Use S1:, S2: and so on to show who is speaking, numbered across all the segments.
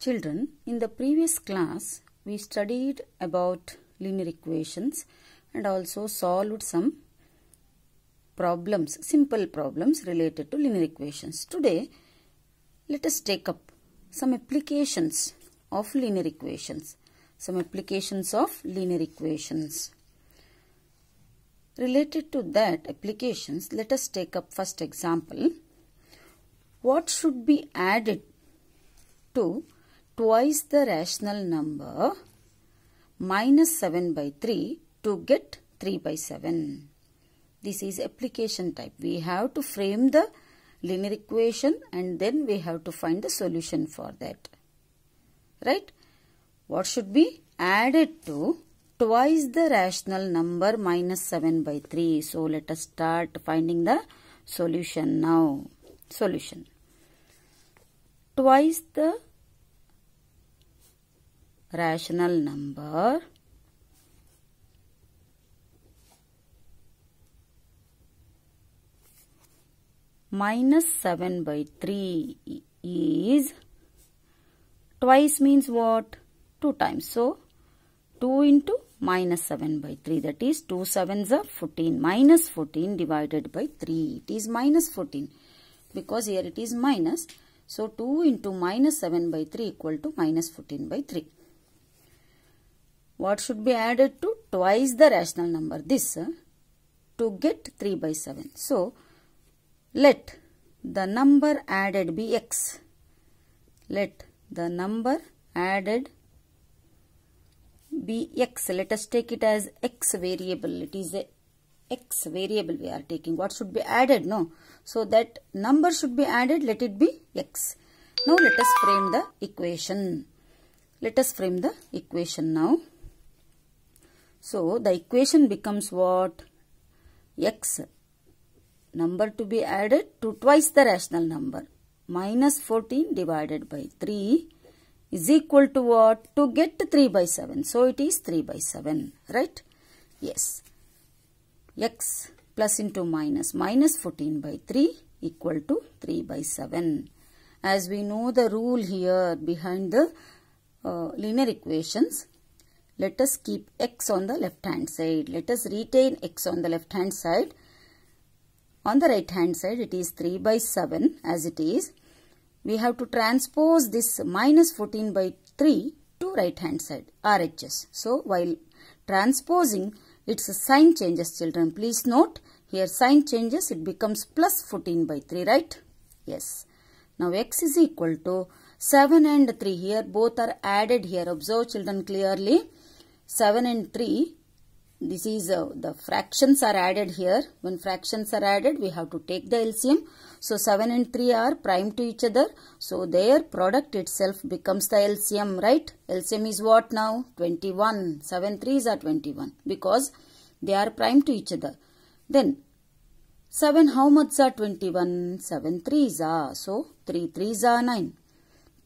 S1: Children, in the previous class, we studied about linear equations and also solved some problems, simple problems related to linear equations. Today, let us take up some applications of linear equations. Related to that applications, let us take up first example. What should be added to twice the rational number minus 7 by 3 to get 3 by 7? This is application type. We have to frame the linear equation and then we have to find the solution for that. Right? What should be added to twice the rational number minus 7 by 3? So let us start finding the solution now. Solution. Twice the rational number minus 7 by 3 is, twice means what? 2 times. So 2 into minus 7 by 3, that is 2 sevens are 14. Minus 14 divided by 3. It is minus 14 because here it is minus. So 2 into minus 7 by 3 equal to minus 14 by 3. What should be added to twice the rational number? This to get 3 by 7. So let the number added be x. Let the number added be x. Let us take it as x variable. It is a x variable we are taking. What should be added? No. So that number should be added. Let it be x. Now let us frame the equation. Let us frame the equation now. So the equation becomes what? X. Number to be added to twice the rational number. Minus 14 divided by 3 is equal to what? To get 3 by 7. So it is 3 by 7. Right? Yes. X plus into minus. Minus 14 by 3 equal to 3 by 7. As we know the rule here behind the linear equations, let us keep x on the left hand side. Let us retain x on the left hand side. On the right hand side it is 3 by 7 as it is. We have to transpose this minus 14 by 3 to right hand side, RHS. So while transposing, its sign changes, children. Please note here sign changes, it becomes plus 14 by 3, right? Yes. Now x is equal to 7 and 3. Here both are added here. Observe, children, clearly. 7 and 3. This is the fractions are added here. When fractions are added, we have to take the LCM. So 7 and 3 are prime to each other. So their product itself becomes the LCM, right? LCM is what now? 21. 7 3s are 21 because they are prime to each other. Then 7 how much are 21? 7 3s are. So 3 3s are 9.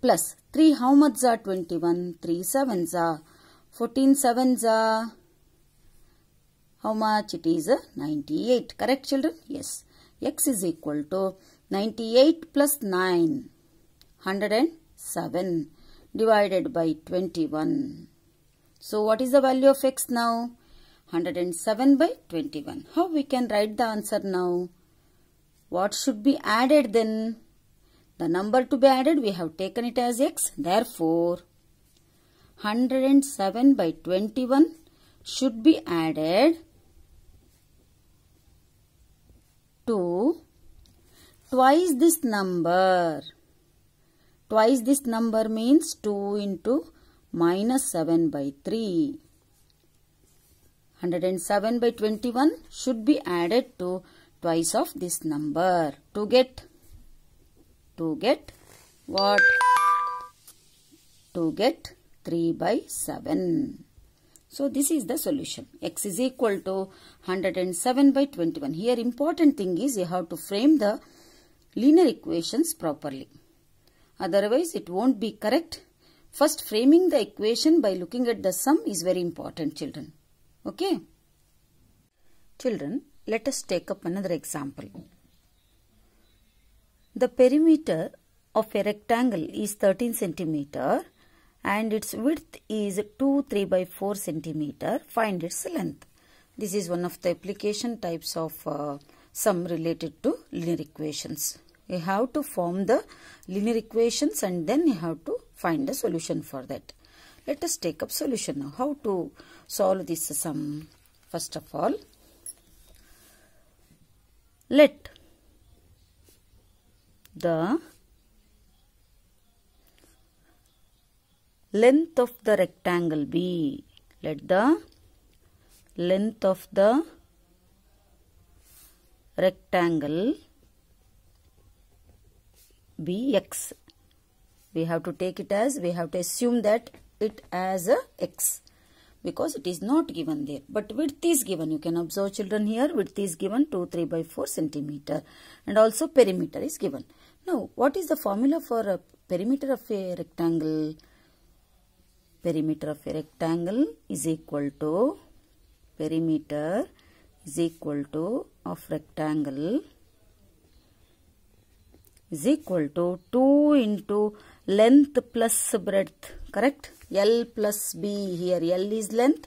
S1: Plus 3 how much are 21? 3 7s are. 14 7s are. How much? It is 98. Correct, children? Yes. X is equal to 98 plus 9. 107 divided by 21. So what is the value of x now? 107 by 21. How we can write the answer now? What should be added then? The number to be added, we have taken it as x. Therefore, 107 by 21 should be added to twice this number. Twice this number means 2 into minus 7 by 3. 107 by 21 should be added to twice of this number to get what? To get 3 by 7. So this is the solution. X is equal to 107 by 21. Here important thing is you have to frame the linear equations properly. Otherwise it won't be correct. First framing the equation by looking at the sum is very important, children. Okay? Children, let us take up another example. The perimeter of a rectangle is 13 centimeter and its width is 2 3/4 centimeter. Find its length. This is one of the application types of sum related to linear equations. You have to form the linear equations and then you have to find the solution for that. Let us take up solution now. How to solve this sum? First of all, let the length of the rectangle be. Let the length of the rectangle be x. We have to take it as, we have to assume that it as a x because it is not given there. But width is given. You can observe children here, width is given 2 3/4 centimeter and also perimeter is given. Now, what is the formula for a perimeter of a rectangle? Perimeter of a rectangle is equal to, perimeter is equal to of rectangle is equal to 2 into length plus breadth, correct? L plus B, here L is length,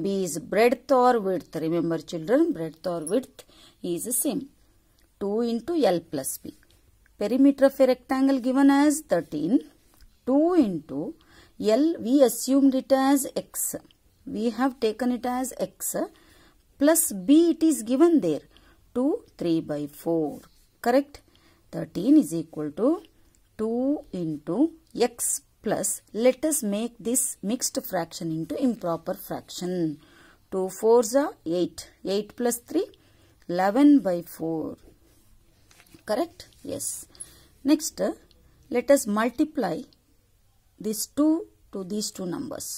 S1: B is breadth or width. Remember children, breadth or width is the same. 2 into L plus B. Perimeter of a rectangle given as 13. 2 into L, we assumed it as x. We have taken it as x plus B, it is given there 2 3/4, correct? 13 is equal to 2 into x plus, let us make this mixed fraction into improper fraction. 2 4s are 8. 8 plus 3, 11/4. Correct? Yes. Next, let us multiply this 2 to these two numbers.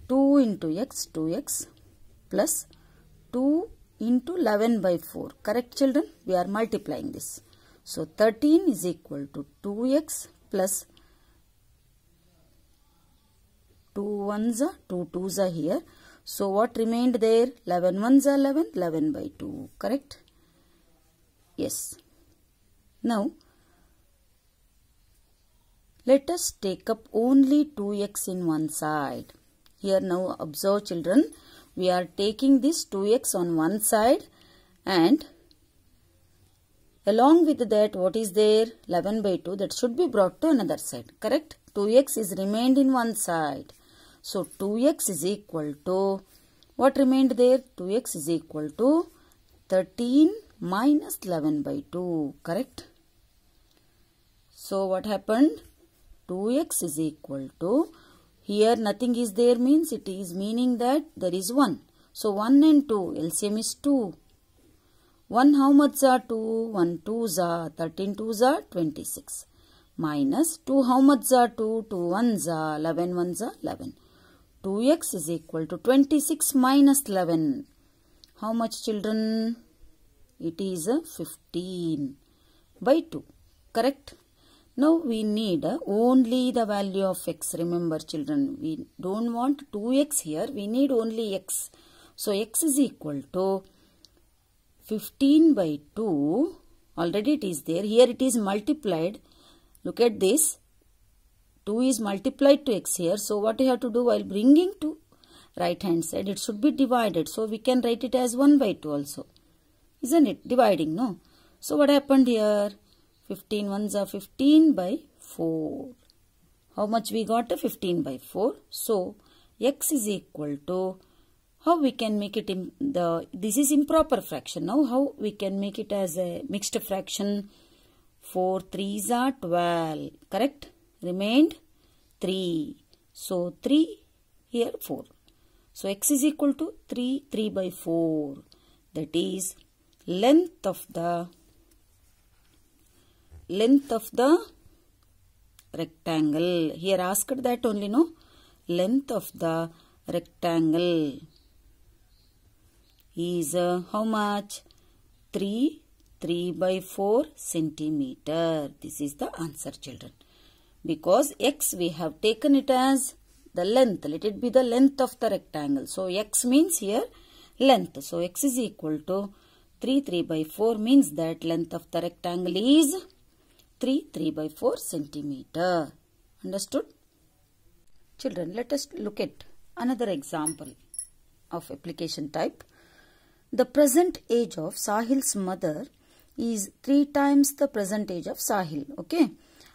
S1: 2 into x, 2x plus 2 into 11/4. Correct children? We are multiplying this. So 13 is equal to 2x plus 2 1s are 2 2s are here. So what remained there? 11 1s are 11, 11/2. Correct? Yes. Now let us take up only 2x in one side. Here now observe children, we are taking this 2x on one side and along with that, what is there? 11/2, that should be brought to another side. Correct? 2x is remained in one side. So 2x is equal to, what remained there? 2x is equal to 13 minus 11/2. Correct? So what happened? 2x is equal to, here nothing is there means it is meaning that there is 1. So 1 and 2, LCM is 2. 1 how much are 2? 1 2s are 13 2s are 26. Minus 2 how much are 2? 2 1s are 11 1s are 11. 2x is equal to 26 minus 11. How much children? It is 15/2. Correct? Now we need only the value of x. Remember children, we don't want 2x here. We need only x. So x is equal to 15/2, already it is there. Here it is multiplied. Look at this. 2 is multiplied to x here. So what you have to do while bringing to right hand side, it should be divided. So we can write it as 1/2 also. Isn't it? Dividing, no? So what happened here? 15 1s are 15/4. How much we got? 15/4. So x is equal to, how we can make it in the, this is improper fraction. Now how we can make it as a mixed fraction? 4 3s are 12. Correct? Remained 3. So 3 here 4. So x is equal to 3 3/4. That is length of the rectangle. Here asked that only, no? Length of the rectangle is how much? 3 3/4 centimeter. This is the answer children. Because x we have taken it as the length. Let it be the length of the rectangle. So x means here length. So x is equal to 3 3/4 means that length of the rectangle is 3/4 centimeter. Understood? Children, let us look at another example of application type. The present age of Sahil's mother is 3 times the present age of Sahil. Okay.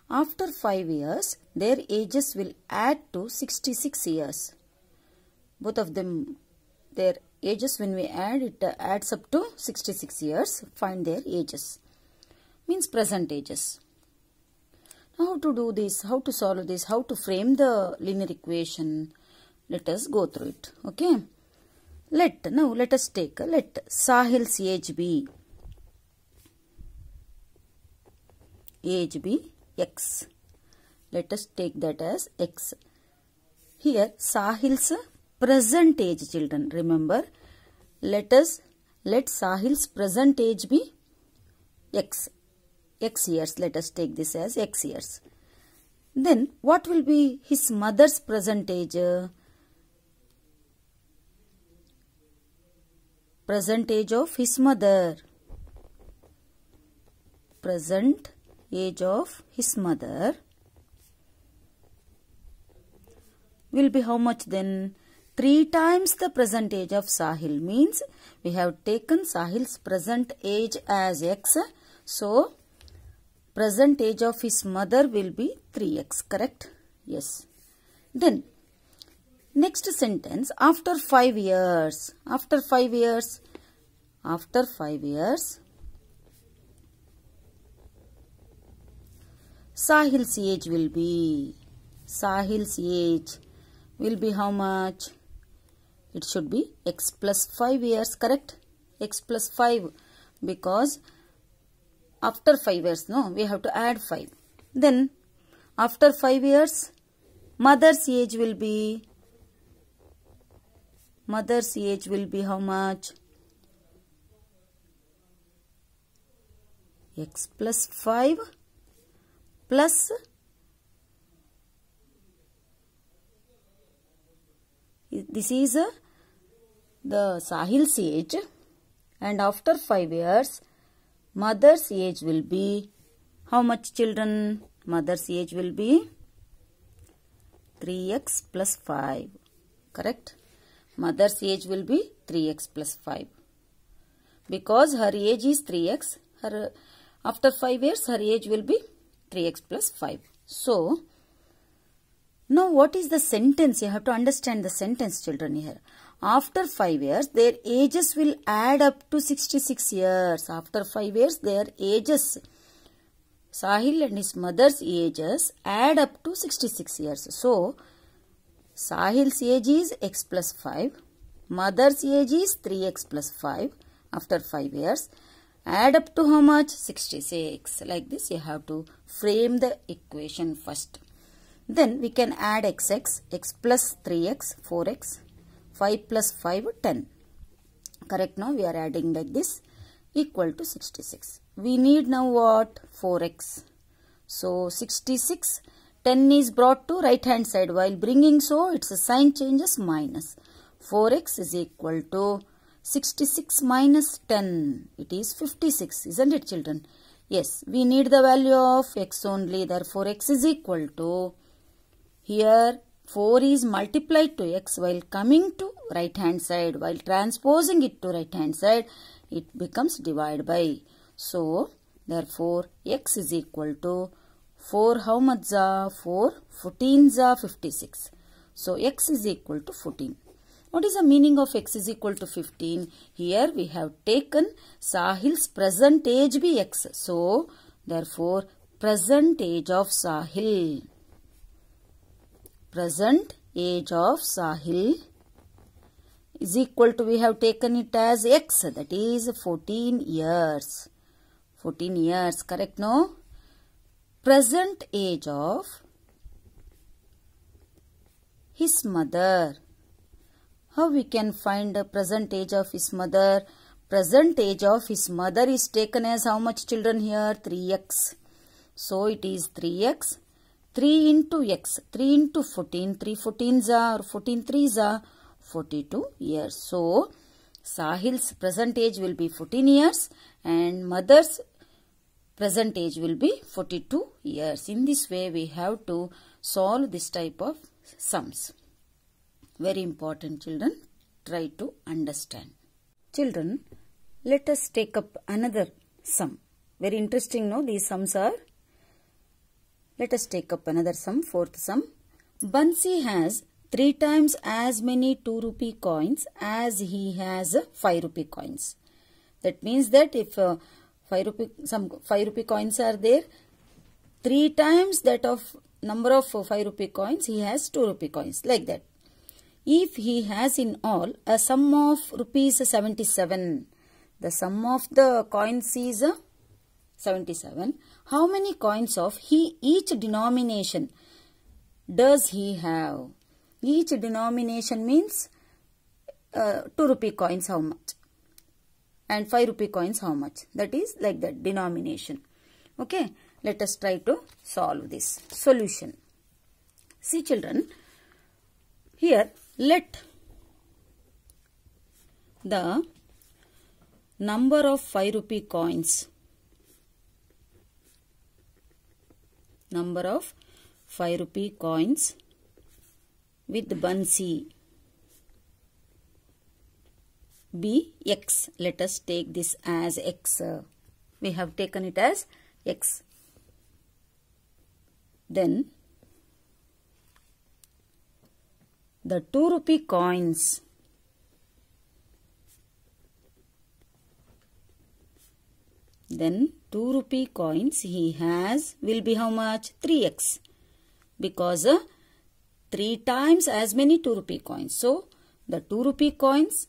S1: After 5 years, their ages will add to 66 years. Both of them, their ages, when we add, it adds up to 66 years. Find their ages. Means present ages. Now how to do this? How to solve this? How to frame the linear equation? Let us go through it. Okay. Now let us take, let Sahil's age be x. Let us take that as x. Here Sahil's present age, children. Remember, let Sahil's present age be x. X years. Let us take this as x years. Then what will be his mother's present age? Present age of his mother. Present age of his mother will be how much then? 3 times the present age of Sahil. Means we have taken Sahil's present age as x. So present age of his mother will be 3x. Correct? Yes. Then next sentence, after 5 years. After 5 years, Sahil's age will be how much? It should be x plus 5 years, correct? X plus 5, because after 5 years, no, we have to add 5. Then after 5 years, mother's age will be how much? X plus 5 plus this is the Sahil's age, and after 5 years mother's age will be how much, children? Mother's age will be 3x plus 5. Correct? Mother's age will be 3x plus 5. Because her age is 3x, after 5 years her age will be 3x plus 5. So now what is the sentence? You have to understand the sentence, children, here. After 5 years, their ages will add up to 66 years. After 5 years, their ages, Sahil and his mother's ages, add up to 66 years. So Sahil's age is x plus 5. Mother's age is 3x plus 5 after 5 years. Add up to how much? 66. Like this, you have to frame the equation first. Then we can add x plus 3x, 4x, 5 plus 5, 10. Correct? Now we are adding like this, equal to 66. We need now what? 4x. So 66, 10 is brought to right hand side. While bringing so, its sign changes minus. 4x is equal to 66 minus 10. It is 56. Isn't it, children? Yes, we need the value of x only. Therefore, x is equal to, here 4 is multiplied to x while coming to right hand side. While transposing it to right hand side, it becomes divided by. So, therefore, x is equal to 4 how much za? 4, 14 za 56. So, x is equal to 14. What is the meaning of x is equal to 15? Here we have taken Sahil's present age be x. So, therefore, present age of Sahil. Present age of Sahil is equal to, we have taken it as x, that is 14 years. 14 years, correct, no? Present age of his mother. How we can find the present age of his mother? Present age of his mother is taken as how much, children, here? 3x. So, it is 3x. 3 into x, 3 into 14, 3 14s are, 14 3s are 42 years. So, Sahil's present age will be 14 years and mother's present age will be 42 years. In this way, we have to solve this type of sums. Very important, children. Try to understand. Children, let us take up another sum. Very interesting, no? These sums are. Let us take up another sum, fourth sum. Bansi has 3 times as many 2 rupee coins as he has 5 rupee coins. That means that if 5 rupee coins are there, 3 times that of number of 5 rupee coins, he has 2 rupee coins, like that. If he has in all a sum of rupees 77, the sum of the coins is 77. How many coins of each denomination does he have? Each denomination means 2 rupee coins how much? And 5 rupee coins how much? That is like that, denomination. Okay, let us try to solve this. Solution. See children, here let the number of 5 rupee coins, with Bansi be x. Let us take this as x. We have taken it as x. Then the 2 rupee coins he has will be how much? 3x, because 3 times as many 2 rupee coins. So the 2 rupee coins,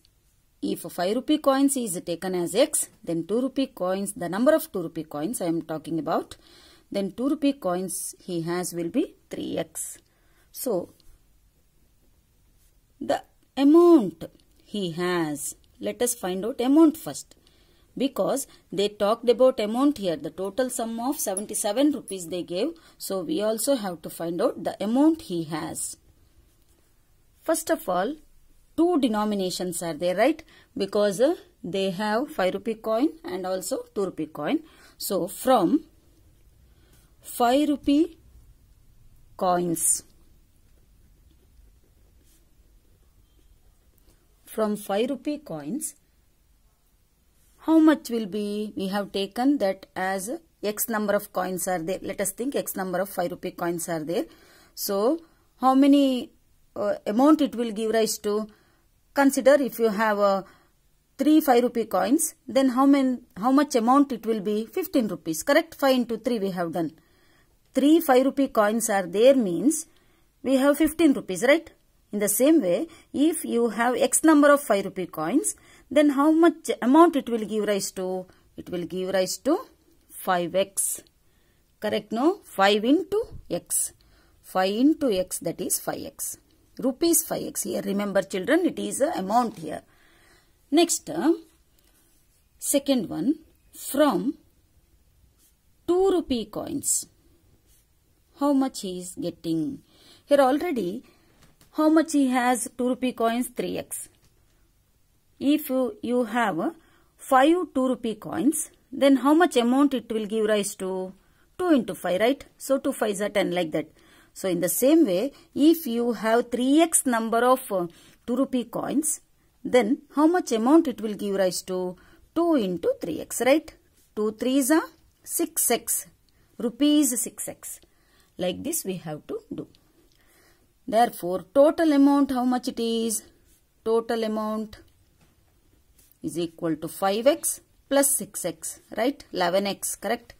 S1: if 5 rupee coins is taken as x, then 2 rupee coins, the number of 2 rupee coins I am talking about, then 2 rupee coins he has will be 3x. So the amount he has, let us find out amount first, because they talked about amount here. The total sum of 77 rupees they gave. So we also have to find out the amount he has. First of all, 2 denominations are there, right? Because they have 5 rupee coin and also 2 rupee coin. So from 5 rupee coins, how much will be? We have taken that as x number of coins are there. Let us think x number of 5 rupee coins are there. So how many amount it will give rise to? Consider if you have 3 5 rupee coins, then how much amount it will be? 15 rupees. Correct? 5 into 3 we have done. 3 5 rupee coins are there means we have 15 rupees, right? In the same way, if you have x number of 5 rupee coins, then how much amount it will give rise to? It will give rise to 5x. Correct? No? 5 into x. 5 into x, that is 5x. Rupees 5x. Here remember children, it is a amount here. Next, second one, from 2 rupee coins, how much he is getting? Here already, how much he has? 2 rupee coins, 3x. If you have 5 2 rupee coins, then how much amount it will give rise to? 2 into 5, right? So 2 5s are 10, like that. So in the same way, if you have 3x number of 2 rupee coins, then how much amount it will give rise to? 2 into 3x, right? 2 3s are 6x. Rupees 6x. Like this we have to do. Therefore, total amount, how much it is? Total amount is equal to 5x plus 6x, right? 11x, correct?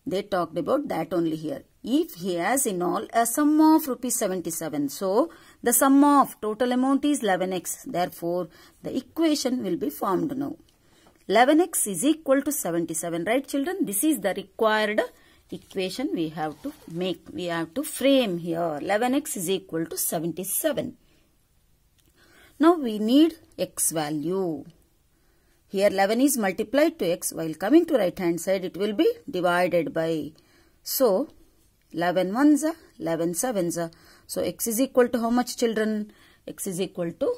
S1: They talked about that only here. If he has in all a sum of rupees 77, so the sum of total amount is 11x. Therefore, the equation will be formed now. 11x is equal to 77, right children? This is the required equation we have to make. We have to frame here. 11x is equal to 77. Now we need x value. Here 11 is multiplied to x. While coming to right hand side, it will be divided by. So 11 ones are 11 sevens are. So x is equal to how much children? X is equal to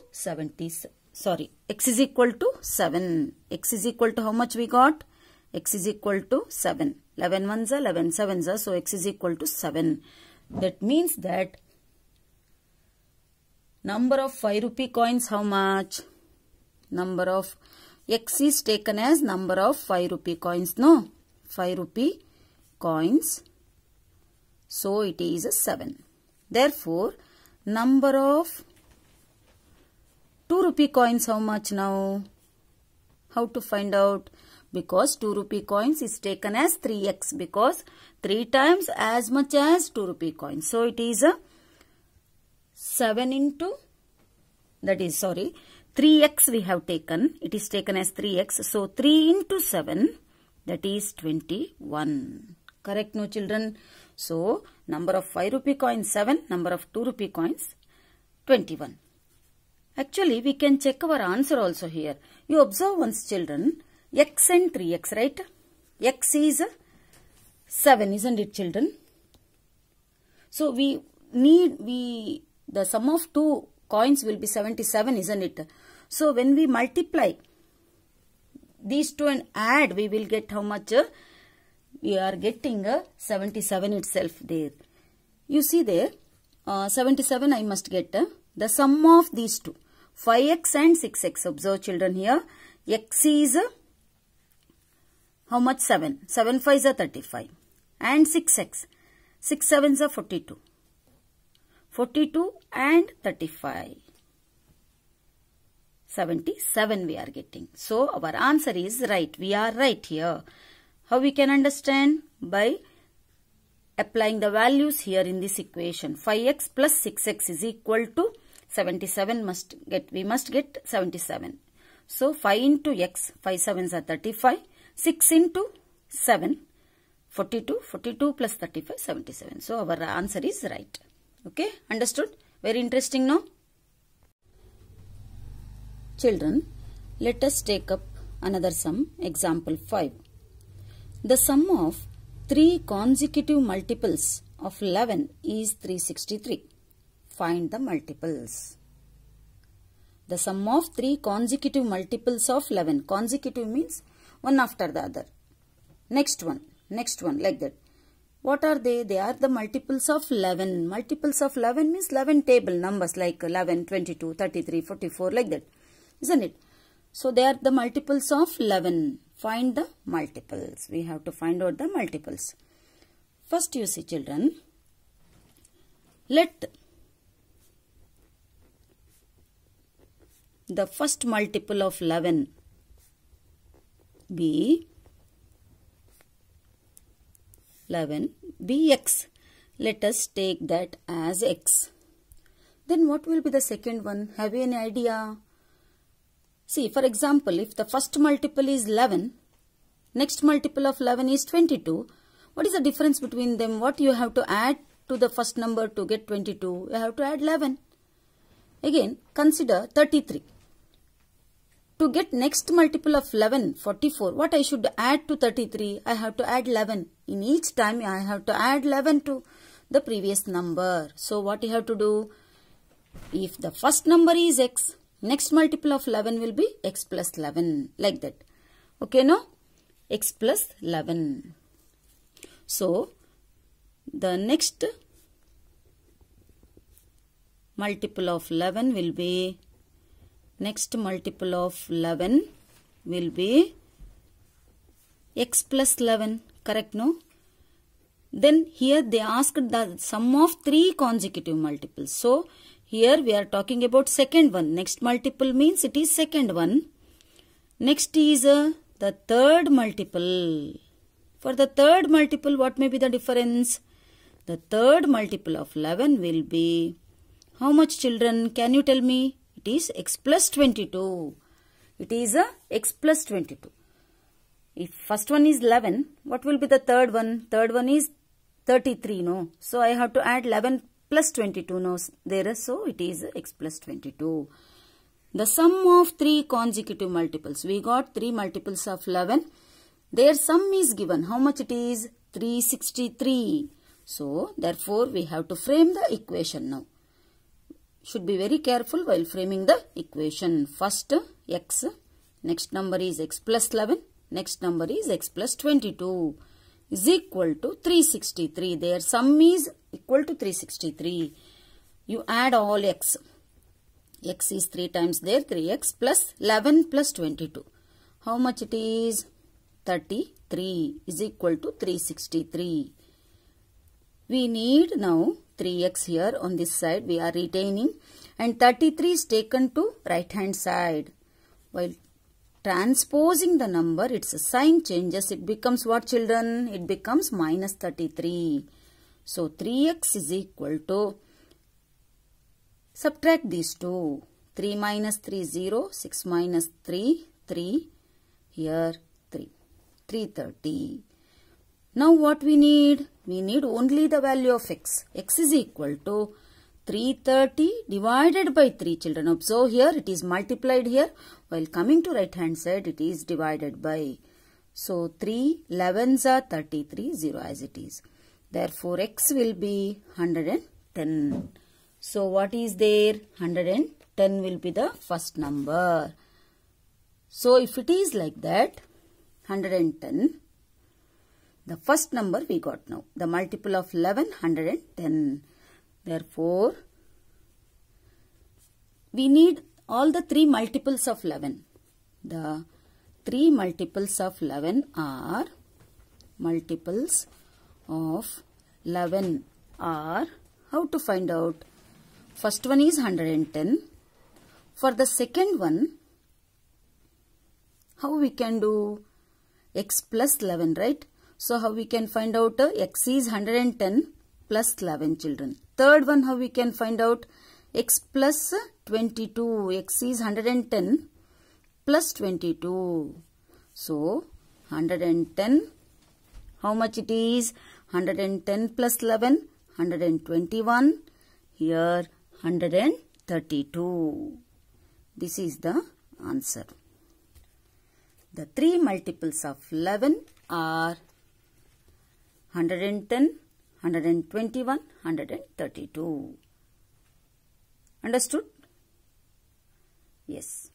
S1: x is equal to 7. X is equal to how much we got? X is equal to 7. 11 ones are 11 sevens are, so x is equal to 7. That means that number of 5 rupee coins, how much? Number of x is taken as number of 5 rupee coins, no? 5 rupee coins. So it is 7. Therefore, number of 2 rupee coins, how much now? How to find out? Because 2 rupee coins is taken as 3x, because 3 times as much as 2 rupee coins. So it is a 7 into, that is, sorry, 3x we have taken. It is taken as 3x. So 3 into 7, that is 21. Correct, no children? So number of 5 rupee coins 7, number of 2 rupee coins 21. Actually, we can check our answer also here. You observe once, children, x and 3x, right? X is 7, isn't it, children? So the sum of 2 coins will be 77, isn't it? So when we multiply these two and add, we will get how much? We are getting 77 itself there. You see there, 77 I must get the sum of these two, 5x and 6x. Observe, children, here. X is how much? 7. 7 5s are 35. And 6x. 6 7s are 42. 42 and 35. 77 we are getting. So our answer is right. We are right here. How we can understand? By applying the values here in this equation. 5x plus 6x is equal to 77 we must get 77. So 5 into x, 5 7s are 35. 6 into 7, 42. 42 plus 35, 77. So our answer is right. Okay, understood? Very interesting, no? Children, let us take up another sum. Example 5. The sum of 3 consecutive multiples of 11 is 363. Find the multiples. The sum of 3 consecutive multiples of 11. Consecutive means one after the other. Next one, like that. What are they? They are the multiples of 11. Multiples of 11 means 11 table numbers like 11, 22, 33, 44, like that. Isn't it? So they are the multiples of 11. Find the multiples. We have to find out the multiples. First, you see, children, let the first multiple of 11 be x. Let us take that as x. Then what will be the second one? Have you any idea? See, for example, if the first multiple is 11, next multiple of 11 is 22. What is the difference between them? What you have to add to the first number to get 22? You have to add 11. Again, consider 33. To get next multiple of 11, 44, what I should add to 33? I have to add 11. In each time, I have to add 11 to the previous number. So, what you have to do? If the first number is x, next multiple of 11 will be x plus 11. Like that. Okay, no? X plus 11. So, the next multiple of 11 will be x plus 11. Correct, no? Then here they asked the sum of 3 consecutive multiples. So, here we are talking about second one. Next multiple means it is second one. Next is the third multiple. For the third multiple, what may be the difference? The third multiple of 11 will be, how much, children? Can you tell me? It is x plus 22. It is x plus 22. If first one is 11, what will be the third one? Third one is 33, no? So, I have to add 11 plus 22, no? There, so it is x plus 22. The sum of 3 consecutive multiples. We got 3 multiples of 11. Their sum is given. How much it is? 363. So, therefore, we have to frame the equation now. Should be very careful while framing the equation. First, x. Next number is x plus 11. Next number is x plus 22. is equal to 363. Their sum is equal to 363. You add all x. X is 3 times there, 3x plus 11 plus 22. How much it is? 33 is equal to 363. We need now 3x here on this side. We are retaining. And 33 is taken to right hand side. While transposing the number, its sign changes. It becomes what, children? It becomes minus 33. So 3x is equal to, subtract these two. 3 minus 3 0. 6 minus 3 3. Here 3. 330. Now what we need? We need only the value of x. X is equal to 330 divided by 3, children. Observe here, it is multiplied here. While coming to right hand side, it is divided by. So 3 11s are 33, 0 as it is. Therefore, x will be 110. So what is there? 110 will be the first number. So if it is like that, 110, the first number we got now. The multiple of 11, 110. Therefore, we need all the 3 multiples of 11. The 3 multiples of 11 are, multiples of 11 are, how to find out? First one is 110. For the second one, how we can do? X plus 11, right? So how we can find out? X is 110 plus 11, children. Third one, how we can find out? X plus 22. X is 110 plus 22. So 110, how much it is? 110 plus 11, 121. Here 132. This is the answer. The 3 multiples of 11 are 110, 121, 132. Understood? Yes.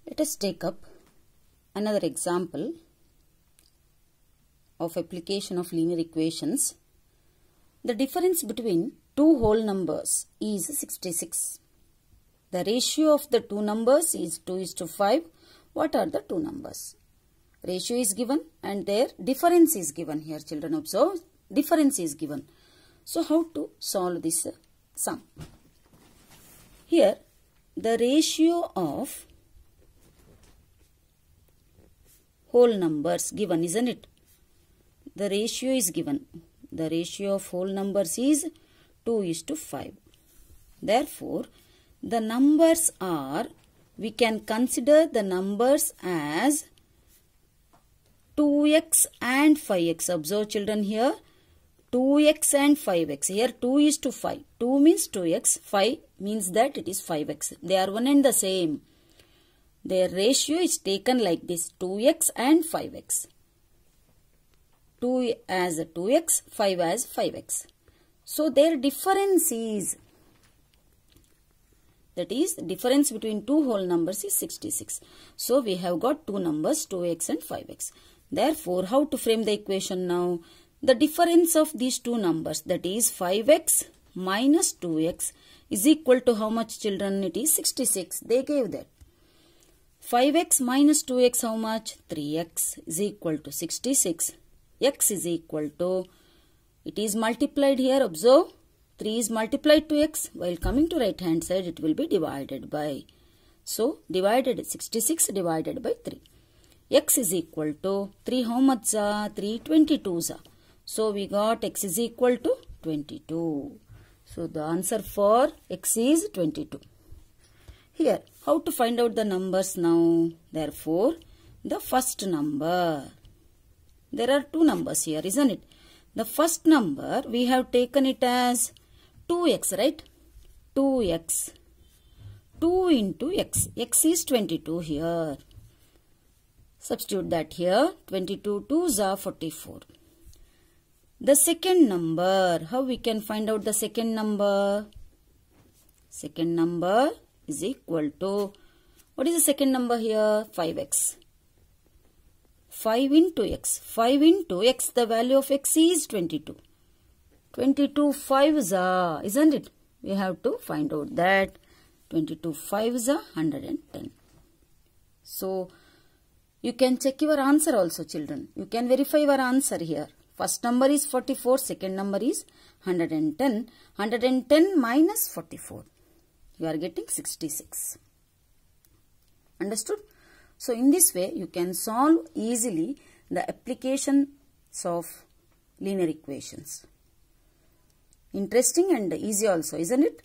S1: Let us take up another example of application of linear equations. The difference between two whole numbers is 66. The ratio of the two numbers is 2:5. What are the two numbers? Ratio is given and their difference is given here, children. Observe, difference is given. So how to solve this sum? Here, the ratio of whole numbers given, isn't it? The ratio is given. The ratio of whole numbers is 2:5. Therefore, the numbers are, we can consider the numbers as 2x and 5x. Observe, children, here 2x and 5x. Here 2:5. 2 means 2x. 5 means that it is 5x. They are one and the same. Their ratio is taken like this, 2x and 5x. 2 as 2x, 5 as 5x. So their difference is, that is, difference between two whole numbers is 66. So we have got two numbers, 2x and 5x. Therefore, how to frame the equation now? The difference of these two numbers, that is 5x minus 2x, is equal to how much, children? It is 66. They gave that. 5x minus 2x, how much? 3x is equal to 66. X is equal to, it is multiplied here. Observe, 3 is multiplied to x. While coming to right hand side, it will be divided by. So, divided 66 divided by 3. X is equal to 3, how much? 3 22s. So, we got x is equal to 22. So, the answer for x is 22. Here, how to find out the numbers now? Therefore, the first number. There are two numbers here, isn't it? The first number, we have taken it as 2x, right? 2x. 2 into x. X is 22 here. Substitute that here. 22 2s are 44. The second number, how we can find out the second number? Second number is equal to, what is the second number here? 5x. 5 into x. 5 into x, the value of x is 22. 22 5s are, isn't it? We have to find out that 22 5s are 110. So, you can check your answer also, children. You can verify your answer here. First number is 44, second number is 110. 110 minus 44. You are getting 66. Understood? So, in this way, you can solve easily the applications of linear equations. Interesting and easy also, isn't it?